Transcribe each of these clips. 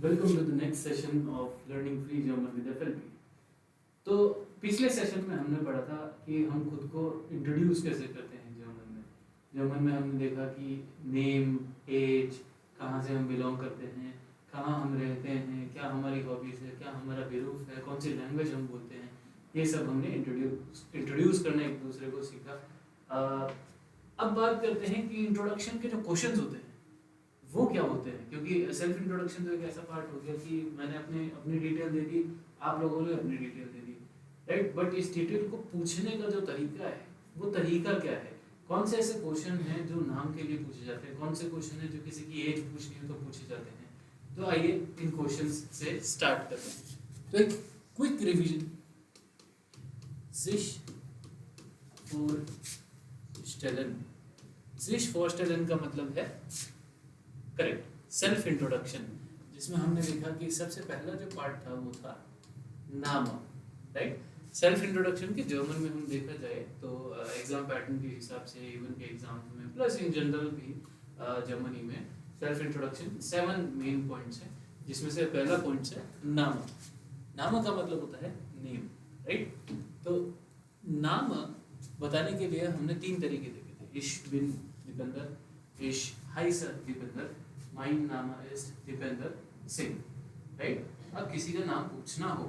Welcome to the next session of learning free German with FLP. तो पिछले session में हमने पढ़ा था कि हम खुद को इंट्रोड्यूस कैसे करते हैं जर्मन में। जर्मन में हमने देखा कि नेम, एज, कहाँ से हम बिलोंग करते हैं, कहाँ हम रहते हैं, क्या हमारी हॉबीज़ है, क्या हमारा बेरूफ है, कौन सी लैंग्वेज हम बोलते हैं। ये सब हमने इंट्रोड्यूस करना एक दूसरे को सीखा। अब बात करते हैं कि इंट्रोडक्शन के जो क्वेश्चंस होते हैं वो क्या होते हैं, क्योंकि सेल्फ इंट्रोडक्शन तो एक ऐसा पार्ट हो गया कि मैंने अपनी डिटेल दे दी, आप लोगों ने अपनी detail they the, right. But इस डिटेल को पूछने का जो तरीका है वो तरीका क्या है, कौन से ऐसे क्वेश्चन हैं जो नाम के लिए पूछे जाते हैं, कौन से क्वेश्चन हैं जो किसी की एज पूछनी हो तो पूछे जाते हैं। तो आइए इन क्वेश्चंस से स्टार्ट करते हैं। तो एक क्विक रिवीजन। सिश फॉरस्टेलन, सिश फॉरस्टेलन का मतलब है करेक्ट सेल्फ इंट्रोडक्शन, जिसमें हमने देखा कि सबसे पहला जो पार्ट था वो था नाम, राइट। सेल्फ इंट्रोडक्शन के जर्मन में हम देखा जाए तो एग्जाम पैटर्न के हिसाब से, इवन के एग्जाम में प्लस इन जनरल भी जर्मनी में सेल्फ इंट्रोडक्शन 7 मेन पॉइंट्स हैं, जिसमें से पहला पॉइंट है नाम। नाम का मतलब होता है नेम, राइट। तो नाम बताने के लिए हमने 3 तरीके देखे थे। इश बिन दीपेंद्र, इश हाइसर दीपेंद्र, माइन नाम इज दीपेंद्र सिंह, राइट। अब किसी का नाम पूछना हो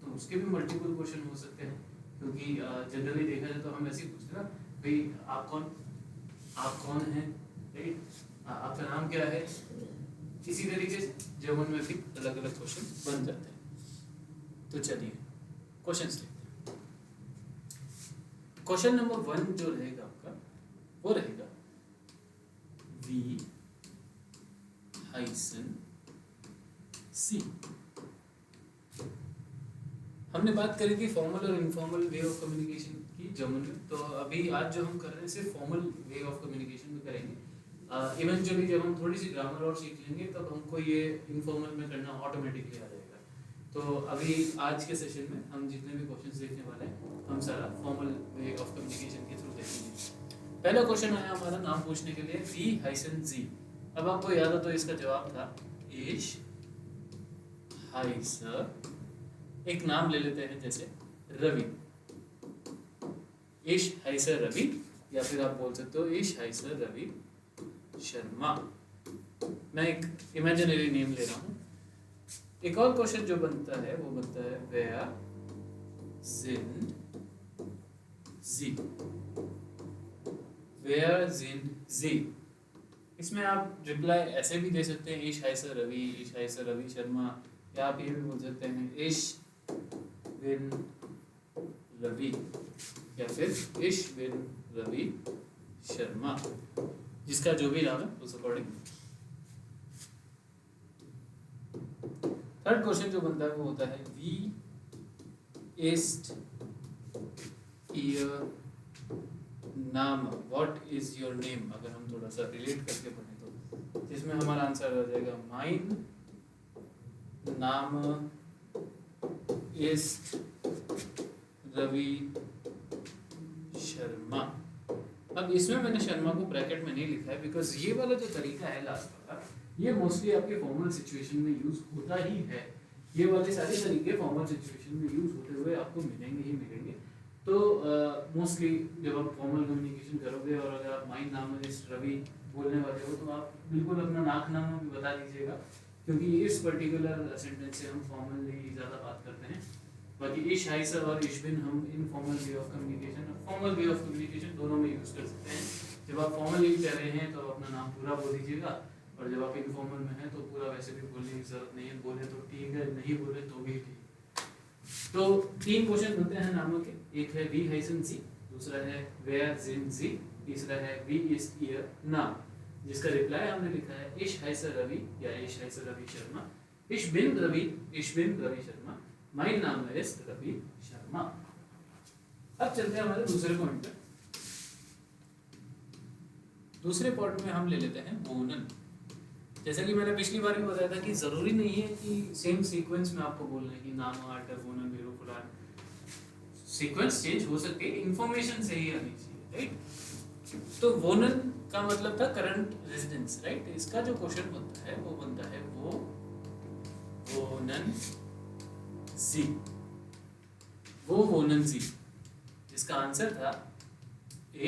तो उसके भी मल्टीपल क्वेश्चन हो सकते हैं, क्योंकि जनरली देखा जाए तो हम ऐसे ही पूछते हैं ना, भाई आप कौन हैं, राइट, आपका नाम क्या है। इसी तरीके से जर्मन में भी अलग अलग क्वेश्चन बन जाते हैं। तो चलिए क्वेश्चंस देखते हैं। क्वेश्चन नंबर 1 जो रहेगा आपका वो रहेगा वी हाइसन सी। हमने बात करी थी फॉर्मल और इनफॉर्मल वे ऑफ कम्युनिकेशन की जर्मन में। तो अभी आज जो हम कर रहे हैं सिर्फ फॉर्मल वे ऑफ कम्युनिकेशन में करेंगे। इवेंचुअली जब हम थोड़ी सी ग्रामर और सीख लेंगे तब हमको ये इनफॉर्मल में करना ऑटोमेटिकली आ जाएगा। तो अभी आज के सेशन में हम जितने भी क्वेश्चंस देखने वाले हैं हम सारा फॉर्मल वे ऑफ कम्युनिकेशन के थ्रू देखेंगे। पहला क्वेश्चन आया हमारा नाम पूछने के लिए, वी हाइसन जी। अब आपको याद हो तो इसका जवाब था इश हाइसर, एक नाम ले लेते हैं जैसे रवि, इश हाइसर रवि, या फिर आप बोल सकते हो इश हाइसर रवि शर्मा। मैं एक इमेजिनरी नेम ले रहा हूं। एक और क्वेश्चन जो बनता है वो बनता है वेयर जिन जी, वेयर जिन जी। इसमें आप रिप्लाई ऐसे भी दे सकते हैं इश हाइसर रवि, इश हाइसर रवि शर्मा, या आप ये भी बोल सकते हैं इश बिन रवि, या फिर इश बिन रवि शर्मा, जिसका जो भी नाम है उस अकॉर्डिंग। थर्ड क्वेश्चन जो बनता है वो होता है वी इस्ट ईयर नाम, व्हाट इज योर नेम। अगर हम थोड़ा सा रिलेट करके पढ़ें तो जिसमें हमारा आंसर आ जाएगा माइन नाम इज रवि शर्मा। अब इसमें मैंने शर्मा को ब्रैकेट में नहीं लिखा है बिकॉज ये वाला जो तरीका है लास्ट वाला, ये मोस्टली आपके फॉर्मल सिचुएशन में यूज होता ही है। ये वाले सारे तरीके फॉर्मल सिचुएशन में यूज होते हुए आपको मिलेंगे ही मिलेंगे। तो मोस्टली जब आप फॉर्मल कम्युनिकेशन करोगे और अगर आप माइन नाम इज रवि बोलने वाले हो तो आप बिल्कुल अपना नाक नाम भी बता दीजिएगा, क्योंकि इस पर्टिकुलर सेंटेंस से हम फॉर्मली ज़्यादा बात करते हैं। बाकी इश हाइसर और इश बिन हम इनफॉर्मल वे ऑफ कम्युनिकेशन और फॉर्मल वे ऑफ कम्युनिकेशन दोनों में यूज़ कर सकते हैं। जब आप फॉर्मली कह रहे हैं तो अपना नाम पूरा बोल दीजिएगा, और जब आप इनफॉर्मल में हैं तो पूरा वैसे भी बोलने की जरूरत नहीं है। बोले तो ठीक है, नहीं बोले तो भी ठीक। तो 3 क्वेश्चन होते हैं नामों के। एक है वी हाइसन सी, दूसरा है वेयर जिन जी, तीसरा है वी इस्ट ईयर नाम, जिसका रिप्लाई हमने लिखा है इश हाइसर रवि या इश हाइसर रवि शर्मा, इश बिन रवि, इश बिन रवि शर्मा, माइन नाम इज रवि शर्मा। अब चलते हैं हमारे दूसरे पॉइंट पे। दूसरे पॉइंट में हम ले लेते हैं वोनन। जैसा कि मैंने पिछली बार भी बताया था कि जरूरी नहीं है कि सेम सीक्वेंस में आपको बोलना है कि नाम आर्टर वोनन बेरो फुलान। सीक्वेंस चेंज हो सकती है, इंफॉर्मेशन से ही आनी चाहिए, राइट। तो वोनन का मतलब था करंट रेजिडेंस, राइट। इसका जो क्वेश्चन बनता है वो बनता है वो wohnen Sie, वो wohnen Sie, जिसका आंसर था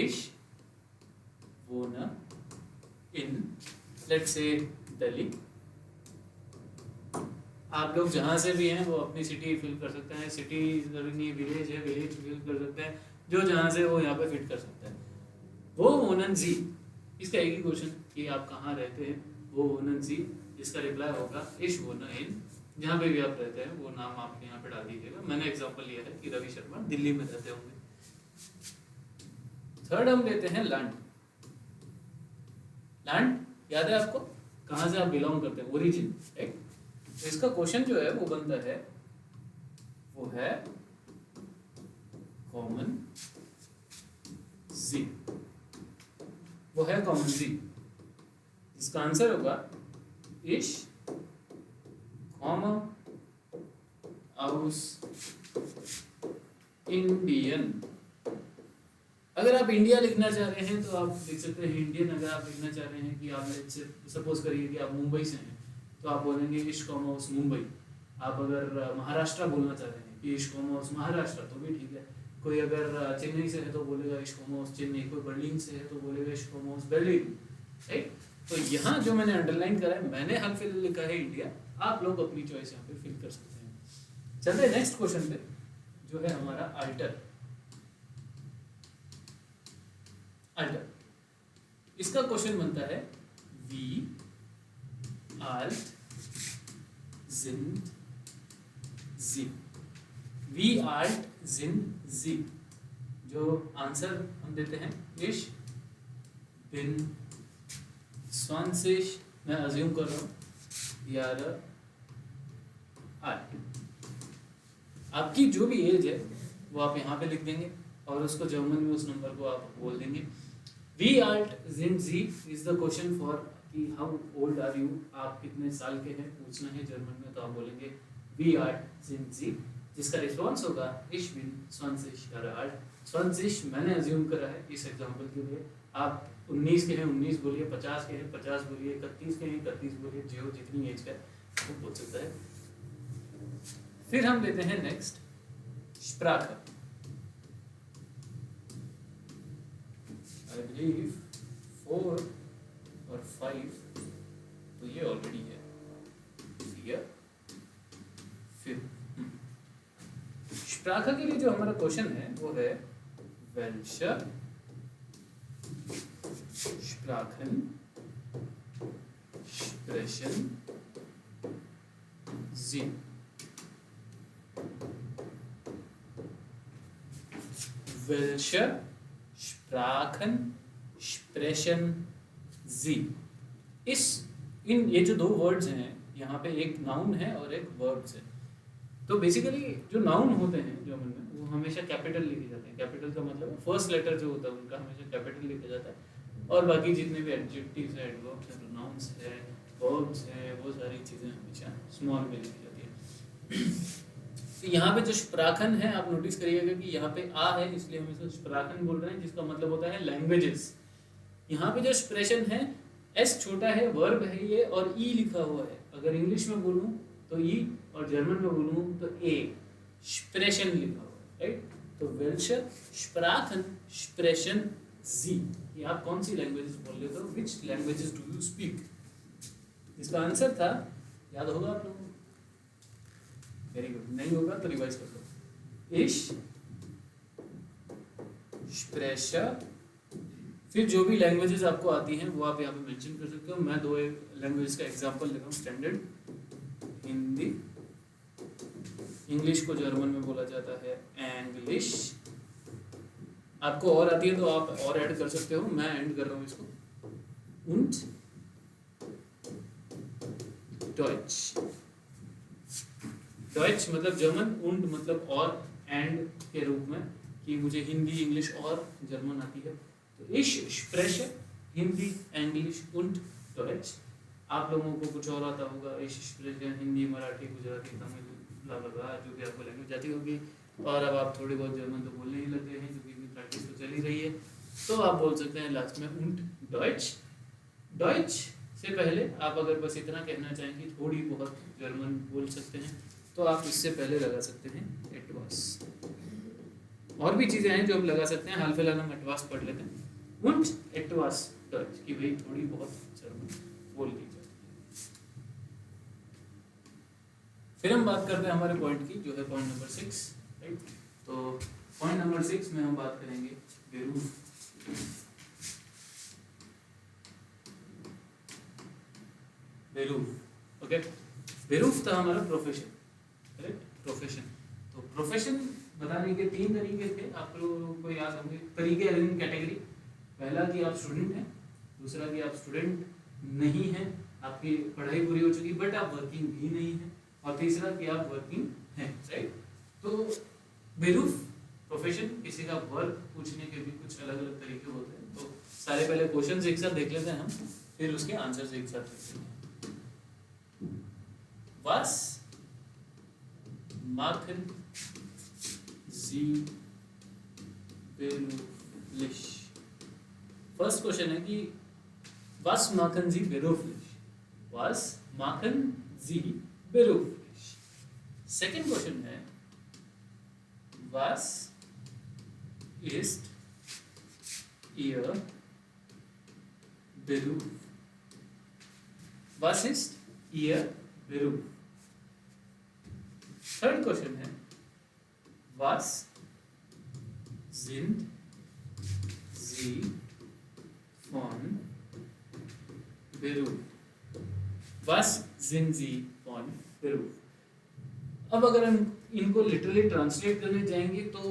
ich wohne in, let's say, Delhi. आप लोग जहाँ से भी हैं वो अपनी सिटी फिल कर सकते हैं, सिटी जरूरी नहीं विलेज है, विलेज फिल कर सकते हैं, जो जहाँ से वो यहाँ पे फिट कर सकते हैं। वो wohnen Sie, इसका एक ही क्वेश्चन कि आप कहाँ रहते हैं, वो wohnen Sie, जिसका रिप्लाई होगा ich wohne in, जहाँ पे भी आप रहते हैं वो नाम आप यहाँ पे डाल दीजिएगा। मैंने एग्जांपल लिया है कि रवि शर्मा दिल्ली में रहते होंगे। थर्ड हम लेते हैं लैंड। लैंड याद है आपको, कहाँ से आप बिलोंग करते हैं, ओरिजिन, राइट। तो इसका क्वेश्चन जो है वो बनता है, वो है कॉमन जी, वो है कॉमन जी, इसका आंसर होगा ich komme aus इंडियन। अगर आप इंडिया लिखना चाह रहे हैं तो आप लिख सकते हैं इंडियन। अगर आप लिखना चाह रहे हैं कि आप सपोज करिए कि आप मुंबई से हैं तो आप बोलेंगे ich komme aus मुंबई। आप अगर महाराष्ट्र बोलना चाह रहे हैं कि ich komme aus महाराष्ट्र तो भी ठीक है। कोई अगर चेन्नई से है तो बोलेगा ich komme aus चेन्नई, कोई बर्लिन से है तो बोलेगा ich komme aus Berlin, right. तो यहाँ जो मैंने अंडरलाइन करा है, मैंने हाल लिखा है इंडिया, आप लोग अपनी चॉइस यहाँ पे फिल कर सकते हैं। चलते हैं नेक्स्ट क्वेश्चन पे, जो है हमारा अल्टर। अल्टर, इसका क्वेश्चन बनता है we alt Jind ji, we alt जिंद जी। जो आंसर हम देते हैं ich bin 20, मैं अज्यूम कर रहा हूँ यार आठ। आपकी जो भी एज है वो आप यहाँ पे लिख देंगे और उसको जर्मन में उस नंबर को आप बोल देंगे। We alt Jind ji is the question for कि हाउ ओल्ड आर यू, आप कितने साल के हैं पूछना है जर्मन में, तो आप बोलेंगे वी आल्ट जिंद जी, जिसका रिस्पॉन्स होगा ich bin 20 Jahre alt। 20 मैंने अज्यूम करा है इस एग्जांपल के लिए। आप 19 के हैं 19 बोलिए, 50 के हैं 50 बोलिए, 31 के हैं 31 बोलिए, जो जितनी एज का वो बोल सकता है। फिर हम लेते हैं नेक्स्ट Sprache। आई बिलीव 4 और 5 तो ये ऑलरेडी है, फिर Sprache के लिए जो हमारा क्वेश्चन है वो है welche Sprachen sprechen Sie? Welche Sprachen sprechen Sie? इन ये जो दो वर्ड्स हैं यहाँ पे, एक नाउन है और एक वर्ब्स है। तो बेसिकली जो नाउन होते हैं जर्मन में वो हमेशा कैपिटल लिखे जाते हैं। कैपिटल का मतलब फर्स्ट लेटर जो होता है उनका हमेशा कैपिटल लिखा जाता है, और बाकी जितने भी एडजेक्टिव्स है, एडवर्ब्स है, प्रोनाउंस है, वर्ब्स है, वो सारी चीज़ें हमेशा स्मॉल में लिखी जाती है। तो यहाँ पे जो स्प्राखन है आप नोटिस करिएगा कि यहाँ पे आ है, इसलिए हम इसको स्प्राखन बोल रहे हैं, जिसका मतलब होता है लैंग्वेजेस। यहाँ पे जो एक्सप्रेशन है, एस छोटा है, वर्ब है ये, और ई लिखा हुआ है। अगर इंग्लिश में बोलूँ तो ई, और जर्मन में बोलूँ तो ए, स्प्रेशन लिखा हुआ है, राइट। तो वेल्शे स्प्राखन स्प्रेशन जी, ये आप कौन सी लैंग्वेजेस बोल रहे हो, विच लैंग्वेजेस डू यू स्पीक। इसका आंसर था, याद होगा आप लोगों को, वेरी गुड, नहीं होगा तो रिवाइज कर लो। इश स्प्रेशा, फिर जो भी लैंग्वेजेस आपको आती हैं वो आप यहाँ पे मेंशन कर सकते हो। मैं दो लैंग्वेजेस का एग्जांपल ले रहा हूँ। स्टैंडर्ड हिंदी, इंग्लिश को जर्मन में बोला जाता है एंग्लिश। आपको और आती है तो आप और ऐड कर सकते हो, मैं ऐड कर रहा हूँ इसको। und डॉइच, डॉइच मतलब जर्मन, und मतलब और, एंड के रूप में कि मुझे हिंदी, इंग्लिश और जर्मन आती है। तो ich spreche Hindi, English und Deutsche. आप लोगों को कुछ और आता होगा, ich spreche हिंदी, मराठी, गुजराती, तमिल, ब्ला ब्ला ब्ला, जो भी आपको लैंग्वेज आती होगी। और अब आप थोड़ी बहुत जर्मन तो बोलने ही लगे हैं, क्योंकि इतनी प्रैक्टिस तो चल ही रही है, तो आप बोल सकते हैं लास्ट में und डॉइच। डॉइच से पहले आप अगर बस इतना कहना चाहें कि थोड़ी बहुत जर्मन बोल सकते हैं तो आप इससे पहले लगा सकते हैं एटवास। और भी चीज़ें हैं जो हम लगा सकते हैं, हाल फिलहाल हम एटवास पढ़ लेते हैं। und एटवास डच, कि भाई थोड़ी बहुत जर्मन बोल ली जाए। फिर हम बात करते हैं हमारे पॉइंट की, जो है पॉइंट नंबर 6, राइट। तो पॉइंट नंबर 6 में हम बात करेंगे बेरूफ। बेरूफ, ओके। बेरूफ था हमारा प्रोफेशन, करेक्ट, प्रोफेशन। तो प्रोफेशन बताने के 3 तरीके थे, आप लोगों को याद होंगे तरीके, इन कैटेगरी। पहला कि आप स्टूडेंट हैं, दूसरा कि आप स्टूडेंट नहीं हैं, आपकी पढ़ाई पूरी हो चुकी बट आप वर्किंग भी नहीं हैं, और तीसरा कि आप वर्किंग हैं, राइट। तो बेरूफ प्रोफेशन, किसी का वर्क पूछने के भी कुछ अलग अलग तरीके होते हैं। तो सारे पहले क्वेश्चंस एक साथ देख लेते हैं हम, फिर उसके आंसर्स एक साथ देख लेते हैं। Was machen Sie beruflich? First question है कि was machen Sie beruflich? Was machen Sie beruflich? Second question है was ist Ihr Beruf? Was ist Ihr Beruf? Third question है was sind Sie von Beruf? Was sind Sie von Beruf? अब अगर हम इनको literally translate करने जाएंगे तो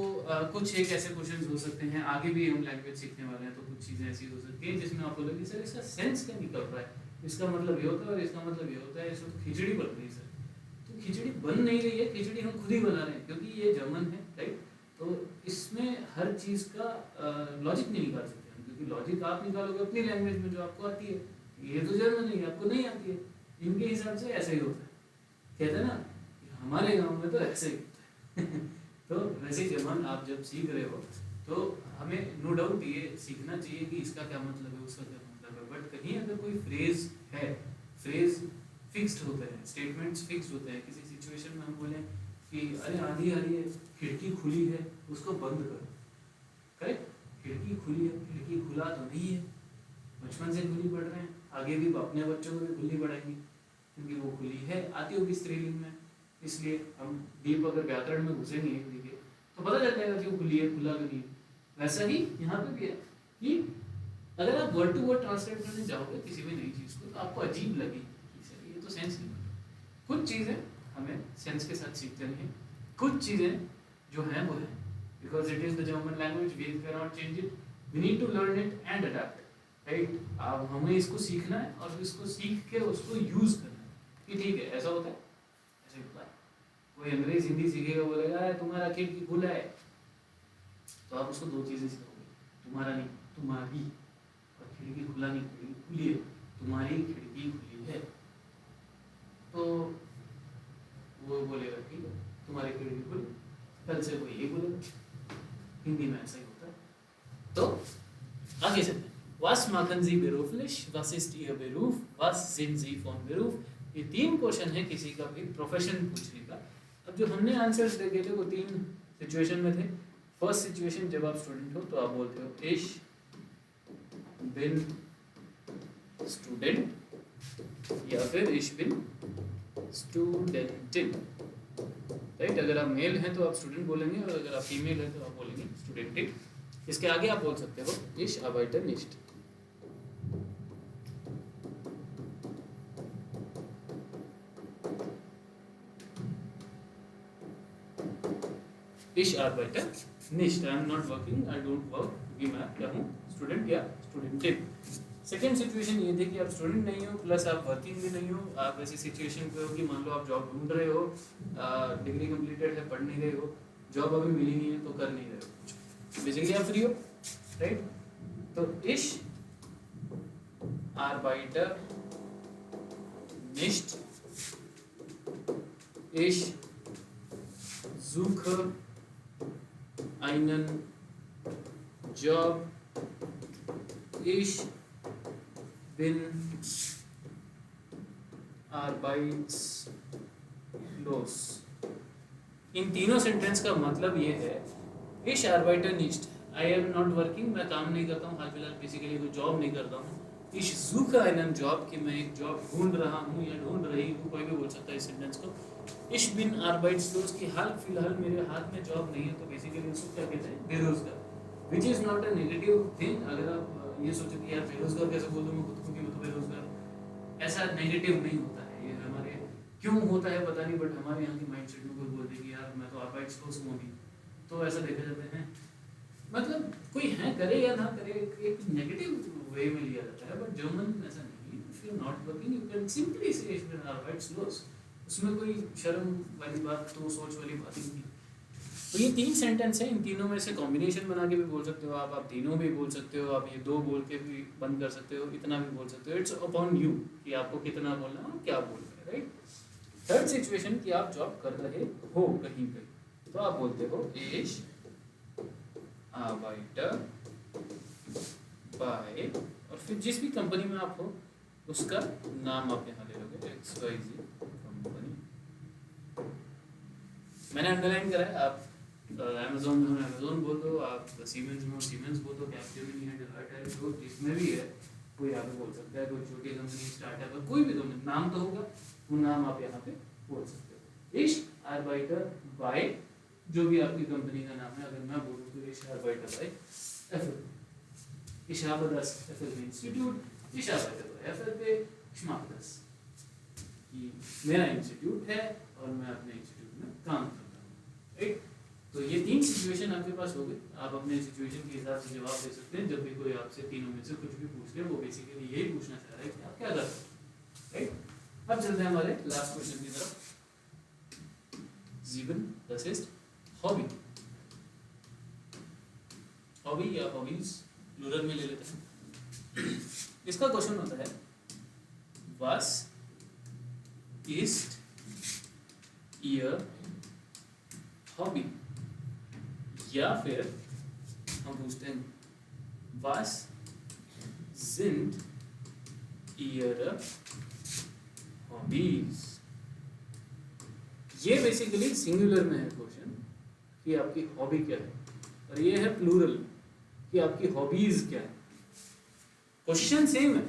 कुछ एक ऐसे क्वेश्चंस हो सकते हैं, आगे भी हम लैंग्वेज सीखने वाले हैं तो कुछ चीज़ें ऐसी हो सकती हैं जिसमें आप बोलोगे सर इसका सेंस क्या निकल रहा है, इसका मतलब ये होता है और इसका मतलब ये होता है, इसमें तो खिचड़ी बन रही है सर। तो खिचड़ी बन नहीं रही है, खिचड़ी हम खुद ही बना रहे हैं, क्योंकि ये जर्मन है, राइट। तो इसमें हर चीज़ का लॉजिक नहीं निकाल सकते हम, क्योंकि लॉजिक आप निकालोगे अपनी लैंग्वेज में जो आपको आती है, ये तो जर्मन है, आपको नहीं आती है, इनके हिसाब से ऐसा ही होता है। कहते हैं ना हमारे गांव में तो ऐसे ही होता है तो वैसे जर्मन आप जब सीख रहे हो तो हमें नो डाउट ये सीखना चाहिए कि इसका क्या मतलब है, उसका क्या मतलब है। बट कहीं अगर कोई फ्रेज है, फ्रेज फिक्स्ड होते हैं, स्टेटमेंट्स फिक्स्ड होते हैं, किसी सिचुएशन में हम बोलें कि अरे आंधी आ रही है, खिड़की खुली है, उसको बंद करो, करेक्ट। खिड़की खुली है, खिड़की खुला तो नहीं है, बचपन से खुली पढ़ रहे हैं, आगे भी अपने बच्चों को भी खुली पढ़ाएंगे क्योंकि वो खुली है, आती होगी स्त्रीलिंग में। इसलिए हम डीप अगर व्याकरण में घुसेंगे देखिए तो पता चल जाएगा कि वो खुली है, खुला तो नहीं। वैसा ही यहाँ पे भी है कि अगर आप वर्ड टू वर्ड ट्रांसलेट करने जाओगे किसी भी नई चीज़ को तो आपको अजीब लगेगी कि सर ये तो सेंस नहीं बना। कुछ चीज़ें हमें सेंस के साथ सीखते हैं, कुछ चीज़ें जो हैं वो है because it is the German language, we can not change it, we need to learn it and adapt, right. अब हमें इसको सीखना है और इसको सीख के उसको यूज़ करना है कि ठीक है ऐसा होता है, ऐसे होता है। कोई अंग्रेज हिंदी सीखेगा बोलेगा तुम्हारा खिड़की खुला है, तो आप उसको 2 चीज़ें सिखाओगे, तुम्हारा नहीं तुम्हारी, और खिड़की खुला नहीं खिड़की खुली है, तुम्हारी खिड़की खुली है, तो वो बोलेगा ठीक है तुम्हारी खिड़की खुली, कल से कोई ये बोलेगा। हिंदी में ऐसा ही होता है। तो आगे चलते हैं। Was machen Sie beruflich? Was ist Ihr Beruf? Was sind Sie von Beruf? ये 3 क्वेश्चन है किसी का भी प्रोफेशन पूछने का। अब जो हमने आंसर्स देखे थे वो 3 सिचुएशन में थे। फर्स्ट सिचुएशन जब आप स्टूडेंट हो तो आप बोलते हो ich bin student या फिर ich bin studentin, राइट। अगर आप मेल हैं तो आप स्टूडेंट बोलेंगे और अगर आप फीमेल हैं तो आप बोलेंगे स्टूडेंटिन। इसके आगे आप बोल सकते हो ich arbeite nicht, ich arbeite nicht, I am not working, I don't work, क्योंकि मैं क्या हूँ स्टूडेंट या स्टूडेंटिन। सेकेंड सिचुएशन ये थी कि आप स्टूडेंट नहीं हो प्लस आप वर्किंग भी नहीं हो, आप ऐसी सिचुएशन पे हो कि मान लो आप जॉब ढूंढ रहे हो, डिग्री कंप्लीटेड है, पढ़ नहीं रहे हो, जॉब अभी मिली नहीं है तो कर नहीं रहे हो कुछ, बेसिकली आप फ्री हो, राइट। तो ich arbeite nicht, ich suche einen Job, ich bin arbeitslos। इन तीनों सेंटेंस का मतलब ये है, ich arbeite nicht, I am not working, मैं काम नहीं करता हूँ, हाल फिलहाल बेसिकली कोई जॉब नहीं करता हूँ। ich suche einen Job, कि मैं एक जॉब ढूंढ रहा हूँ या ढूंढ रही हूँ, कोई भी बोल सकता है इस सेंटेंस को। ich bin arbeitslos, कि हाल फिलहाल मेरे हाथ में जॉब नहीं है, तो बेसिकली उसको क्या कहते हैं, बेरोजगार। Which is not a negative thing. अगर आप ये सोचो कि यार बेरोजगार कैसे बोल दूँ मैं खुद को कि मैं तो बेरोजगार, ऐसा नेगेटिव नहीं होता है। ये हमारे क्यों होता है पता नहीं, बट हमारे यहाँ की माइंड सेट में कोई बोलते कि यार मैं तो arbeitslos हूँ अभी, तो ऐसा देखा जाता है, मतलब कोई है करे या ना करे, एक नेगेटिव वे में लिया जाता है। बट जर्मन ऐसा नहीं, if you are not working you can simply say if you are arbeitslos, उसमें कोई शर्म वाली बात, तो सोच वाली बात ही नहीं। तो ये तीन सेंटेंस हैं, इन तीनों में से कॉम्बिनेशन बना के भी बोल सकते हो आप तीनों भी बोल सकते हो, आप ये दो बोल के भी बंद कर सकते हो, इतना भी बोल सकते हो। इट्स अपॉन यू कि आपको कितना बोलना है और क्या बोलना है, राइट। थर्ड सिचुएशन कि आप जॉब कर रहे हो कहीं पे, तो आप बोलते हो ich arbeite by, और फिर जिस भी कंपनी में आप हो उसका नाम आप यहाँ ले लोगे, XYZ कंपनी। मैंने अंडरलाइन करा है, आप अमेज़न में अमेज़न बोल दो, आप सीमेंस में सीमेंस बोल दो, कैपजेमिनी है, डेलॉयट है, जो जिसमें भी है कोई यहाँ पे बोल सकता है, कोई छोटी कंपनी स्टार्टअप है, कोई भी कंपनी नाम तो होगा, वो नाम आप यहाँ पे बोल सकते हो। ich arbeite by, जो भी आपकी कंपनी का नाम है, अगर मैं बोलूँ तो ich arbeite by FL, ich habe das FL institute, ich arbeite by FL पे, ich mache das, कि मेरा इंस्टीट्यूट है और मैं अपने इंस्टीट्यूट में काम करता हूँ, राइट। तो ये तीन सिचुएशन आपके पास हो गए, आप अपने सिचुएशन के हिसाब से जवाब दे सकते हैं। जब भी कोई आपसे तीनों में से कुछ भी पूछ ले, वो बेसिकली यही पूछना चाह रहा है कि आप क्या कर रहे हो, राइट। अब चलते हैं हमारे लास्ट क्वेश्चन की तरफ। Sieben, das ist hobby. Hobby या हॉबीज प्लूरल में ले लेते हैं। इसका क्वेश्चन होता है was ist ihr हॉबी, या फिर हम पूछते हैं was sind ihre hobbies। ये बेसिकली सिंगुलर में है क्वेश्चन कि आपकी हॉबी क्या है, और ये है प्लूरल कि आपकी हॉबीज क्या है। क्वेश्चन सेम है,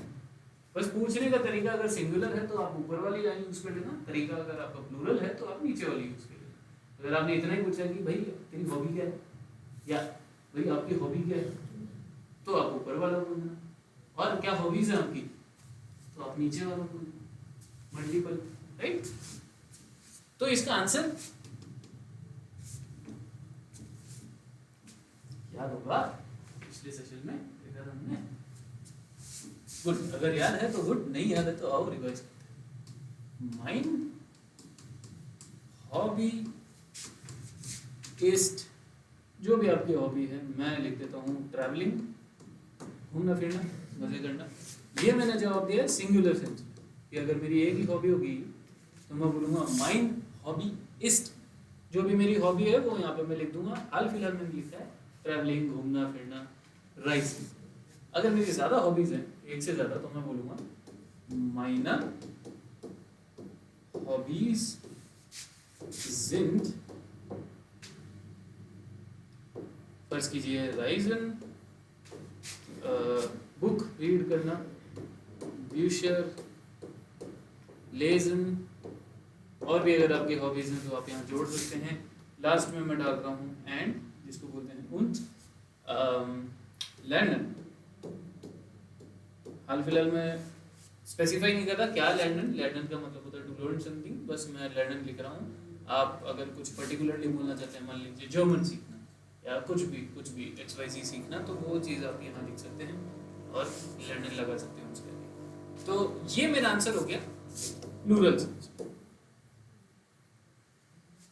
बस पूछने का तरीका अगर सिंगुलर है तो आप ऊपर वाली लाइन यूज कर लेना, तरीका अगर आपका प्लूरल है तो आप नीचे वाली यूज कर लेना। अगर आपने इतना ही पूछा कि भाई तेरी हॉबी क्या है, या भाई आपकी हॉबी क्या है, तो आप ऊपर वाला बोलना, और क्या हॉबीज है आपकी तो आप नीचे वाला बोलना, मल्टीपल, राइट। तो इसका आंसर याद होगा, पिछले सेशन में देखा था हमने। गुड, अगर याद है तो गुड, नहीं याद है तो आओ रिवाइज करते हैं। माइन हॉबी इस्ट, जो भी आपकी हॉबी है, मैं लिख देता हूँ ट्रैवलिंग, घूमना फिरना, मजे करना। ये मैंने जवाब दिया सिंगुलर सेंस में कि अगर मेरी एक ही हॉबी होगी तो मैं बोलूँगा माइन हॉबी इस्ट, जो भी मेरी हॉबी है वो यहाँ पे मैं लिख दूंगा। हाल फिलहाल मैंने लिखा है ट्रैवलिंग, घूमना फिरना, राइसिंग। अगर मेरी ज़्यादा हॉबीज हैं, एक से ज़्यादा, तो मैं बोलूँगा माइना हॉबीज sind, फर्ज कीजिए राइजन, बुक रीड करना, ब्यूशर, लेजन, और भी अगर आपकी हॉबीज हैं तो आप यहाँ जोड़ सकते हैं। लास्ट में मैं डाल रहा हूँ एंड, जिसको बोलते हैं und लर्नन। हाल फिलहाल में स्पेसिफाई नहीं कर रहा क्या लर्नन, लर्नन का मतलब होता है टू लर्न समथिंग, बस मैं लर्नन लिख रहा हूँ। आप अगर कुछ पर्टिकुलरली बोलना चाहते हैं, मान लीजिए जर्मन सीखना या कुछ भी XYZ सीखना, तो वो चीज़ आप यहाँ लिख सकते हैं और लर्नन लगा सकते हैं उसके लिए। तो ये मेरा आंसर हो गया प्लूरल सेंस।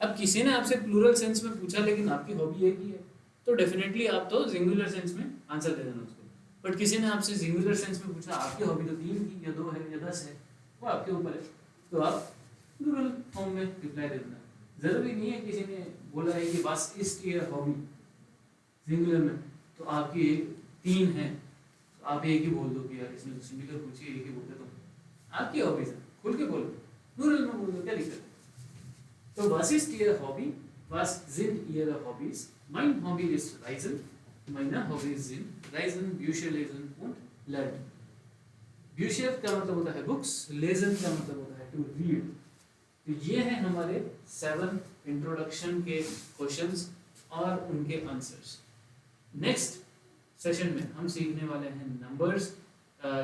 अब किसी ने आपसे प्लूरल सेंस में पूछा लेकिन आपकी हॉबी एक ही है, तो डेफिनेटली आप तो सिंगुलर सेंस में आंसर दे देना उसको। बट किसी ने आपसे सिंगुलर सेंस में पूछा, आपकी हॉबी तो 3 की या 2 है या 10 है, वो आपके ऊपर है, तो आप प्लूरल फॉर्म में रिप्लाई दे देना। जरूरी नहीं है किसी ने बोला है कि बस इसकी हॉबी सिंगुलर में, तो आपकी 3 है, तो आप एक ही बोल दो कि यार इसमें तो सिंगुलर पूछिए, एक ही बोल दे, तो आपकी हॉबीज है। खुल के बोलो, प्लूरल में बोल दो, क्या दिक्कत है। तो was ist Ihr Hobby? Was sind Ihre Hobbys? Mein Hobby ist Reisen. Meine Hobbys sind Reisen, Bücher lesen und lernen. Bücher का मतलब होता है बुक्स, लेजन का मतलब होता है टू रीड। तो ये है हमारे 7 इंट्रोडक्शन के क्वेश्चंस और उनके आंसर्स। नेक्स्ट सेशन में हम सीखने वाले हैं नंबर्स,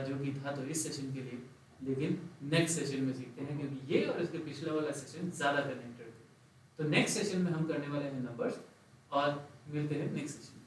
जो कि था तो इस सेशन के लिए, लेकिन नेक्स्ट सेशन में सीखते हैं क्योंकि ये और इसके पिछला वाला सेशन ज़्यादा कनेक्टेड थे। तो नेक्स्ट सेशन में हम करने वाले हैं नंबर्स और मिलते हैं नेक्स्ट सेशन।